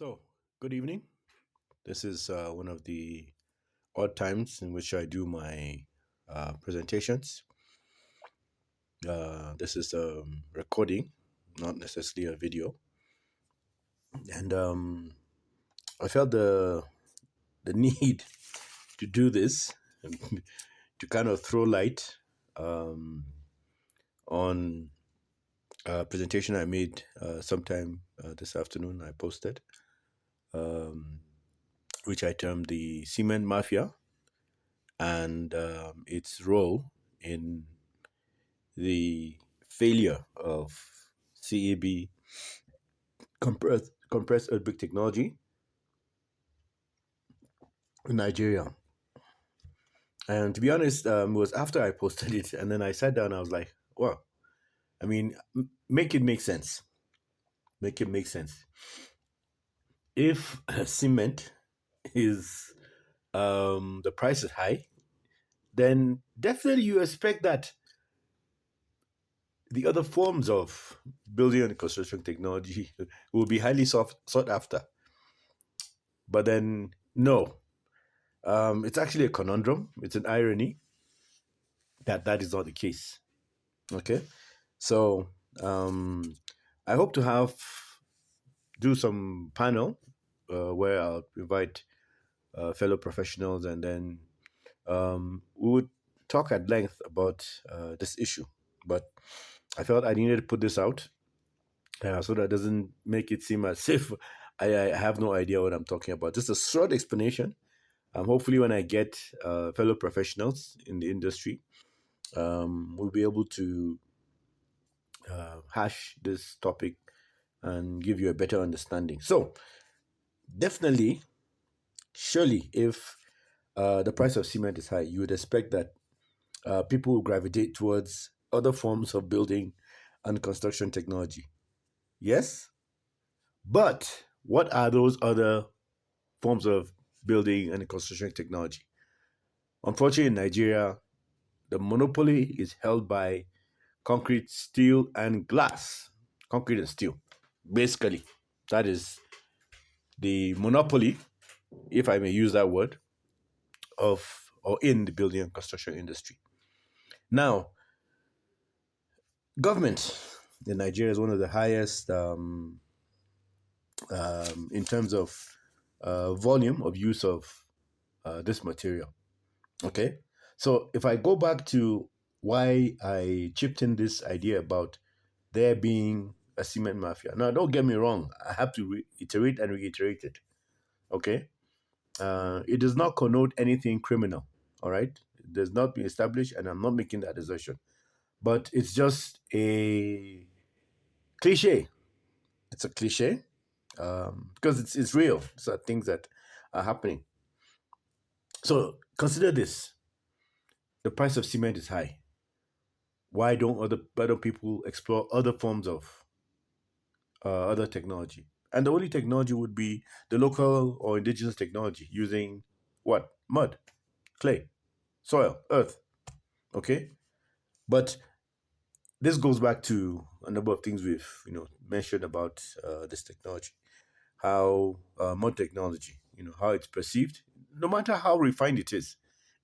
So, good evening. This is one of the odd times in which I do my presentations. This is a recording, not necessarily a video. And I felt the need to do this to kind of throw light um, on a presentation I made sometime this afternoon. I posted, which I termed the Cement Mafia and its role in the failure of CEB compressed earthquake technology in Nigeria. And to be honest, it was after I posted it, and then I sat down. I was like, "Well, I mean, make it make sense. Make it make sense. If cement is the price is high, then definitely you expect that the other forms of building and construction technology will be highly sought after. But then, no, it's actually a conundrum. It's an irony that that is not the case. Okay, so um, I hope to have do some panel where I'll invite fellow professionals, and then we would talk at length about this issue. But I felt I needed to put this out so that doesn't make it seem as if I have no idea what I'm talking about. Just a short explanation. Hopefully, when I get fellow professionals in the industry, we'll be able to hash this topic and give you a better understanding. So, definitely, surely, if the price of cement is high, you would expect that people will gravitate towards other forms of building and construction technology. Yes, but what are those other forms of building and construction technology? Unfortunately, in Nigeria, the monopoly is held by concrete, steel, and glass. Concrete and steel. Basically, that is the monopoly, if I may use that word, of or in the building and construction industry. Now, government in Nigeria is one of the highest in terms of volume of use of this material. Okay, so if I go back to why I chipped in this idea about there being a cement mafia. Now, don't get me wrong. I have to reiterate and reiterate it. Okay, it does not connote anything criminal. All right, it does not be established, and I'm not making that assertion. But it's just a cliche. It's a cliche because it's real. These are things that are happening. So consider this: the price of cement is high. Why don't people explore other forms of other technology? And the only technology would be the local or indigenous technology using what? Mud, clay, soil, earth. Okay, but this goes back to a number of things we've mentioned about this technology. How mud technology, how it's perceived, no matter how refined it is,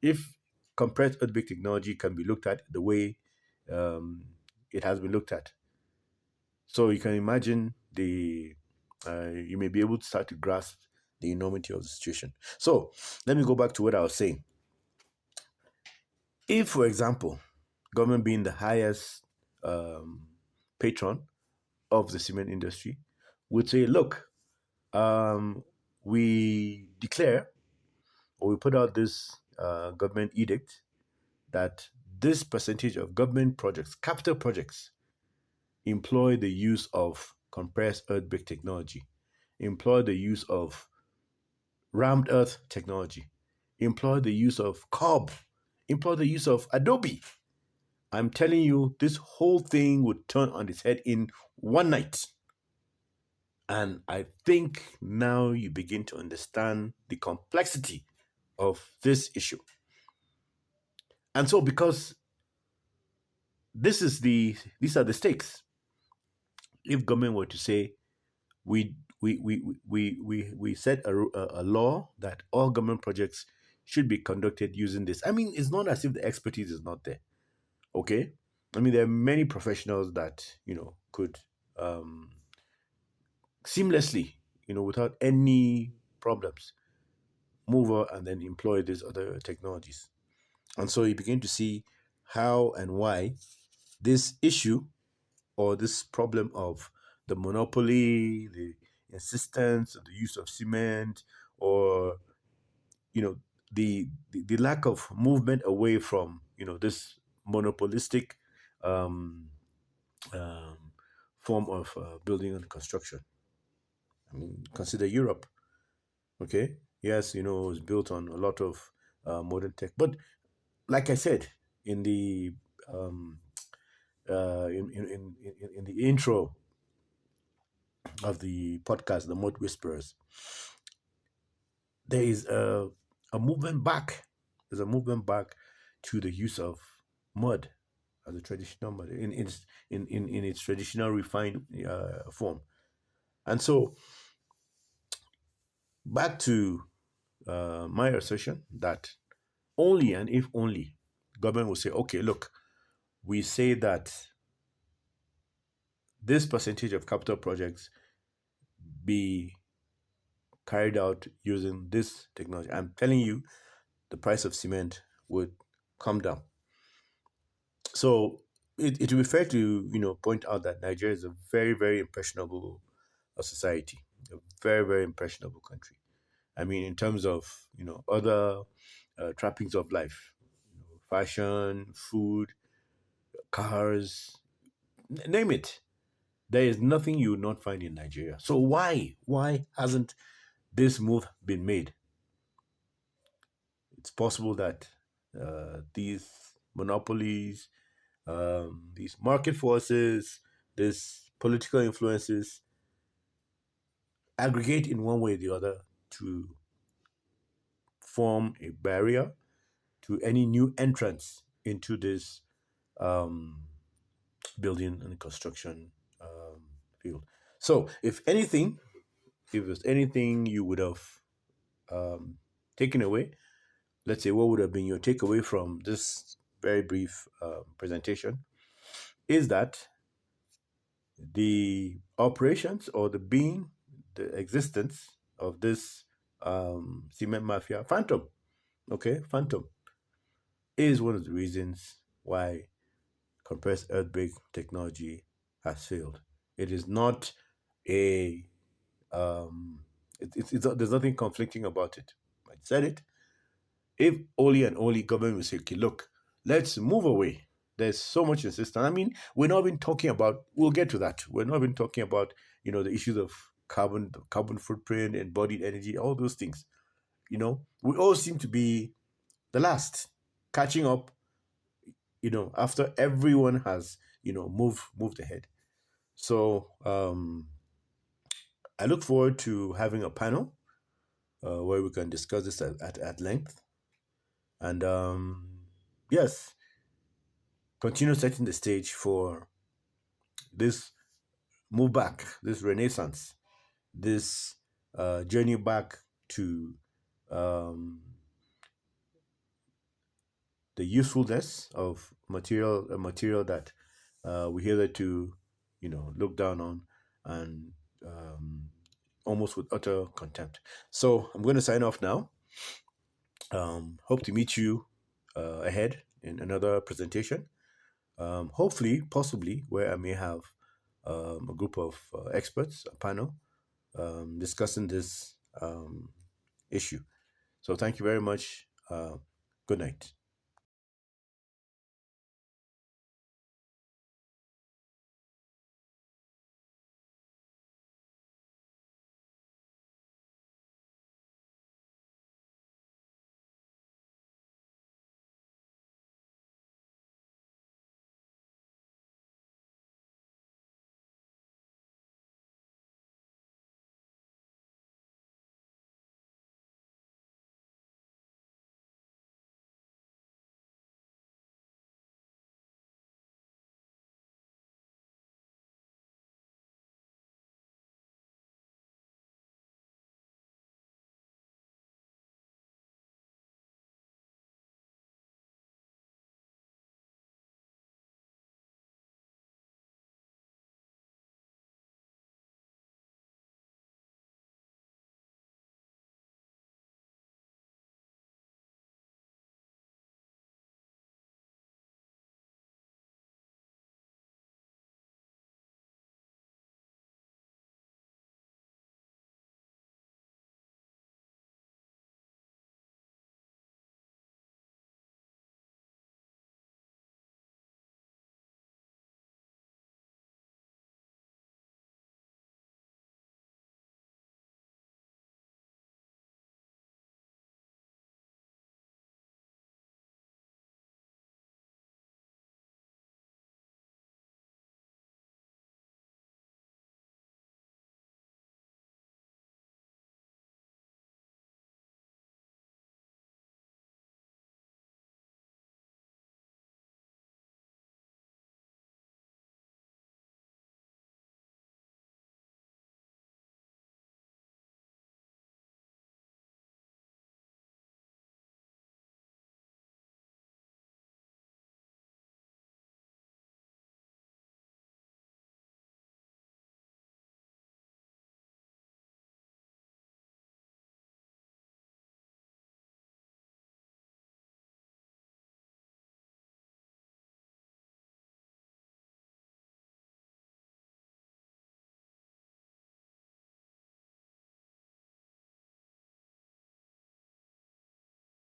if compressed earthquake technology can be looked at the way it has been looked at. So you can imagine you may be able to start to grasp the enormity of the situation. So let me go back to what I was saying. If, for example, government being the highest um, patron of the cement industry would say, look, we declare or we put out this government edict that this percentage of government projects, capital projects, employ the use of compressed earthquake technology, employ the use of rammed earth technology, employ the use of cob, employ the use of Adobe. I'm telling you, this whole thing would turn on its head in one night. And I think now you begin to understand the complexity of this issue. And so, because these are the stakes, if government were to say we set a law that all government projects should be conducted using this. I mean, it's not as if the expertise is not there. Okay, I mean there are many professionals that could um, seamlessly, without any problems, move over and then employ these other technologies. And so you begin to see how and why this issue or this problem of the monopoly, the insistence of the use of cement, or you know the lack of movement away from this monopolistic um, um, form of building and construction. I mean, consider Europe. Okay, yes, it was built on a lot of modern tech, but like I said in the um, in the intro of the podcast, the Mud Whisperers, there is a movement back. There's a movement back to the use of mud as a traditional mud in its traditional refined form. And so back to my assertion that only and if only government will say, okay, look, we say that this percentage of capital projects be carried out using this technology. I'm telling you, the price of cement would come down. So it would be fair to point out that Nigeria is a very very impressionable society, a very very impressionable country. I mean, in terms of other trappings of life, fashion, food, cars, name it. There is nothing you would not find in Nigeria. So why hasn't this move been made? It's possible that these monopolies, these market forces, these political influences aggregate in one way or the other to form a barrier to any new entrants into this um, building and construction field. So, if there's anything you would have um, taken away, let's say what would have been your takeaway from this very brief presentation, is that the operations or the existence of this cement mafia phantom, okay, phantom, is one of the reasons why compressed earthquake technology has failed. It is not a um, there's nothing conflicting about it. I said it. If only and only government will say, okay, look, let's move away. There's so much insistence. I mean, we're not even talking about. We'll get to that. We're not even talking about the issues of carbon footprint, embodied energy, all those things. We all seem to be the last, catching up. After everyone has moved ahead. So I look forward to having a panel where we can discuss this at length. And yes, continue setting the stage for this move back, this renaissance, this journey back to um, the usefulness of a material that we hitherto, look down on and almost with utter contempt. So I'm going to sign off now. Hope to meet you ahead in another presentation. Hopefully, possibly, where I may have a group of experts, a panel, discussing this issue. So, thank you very much. Good night.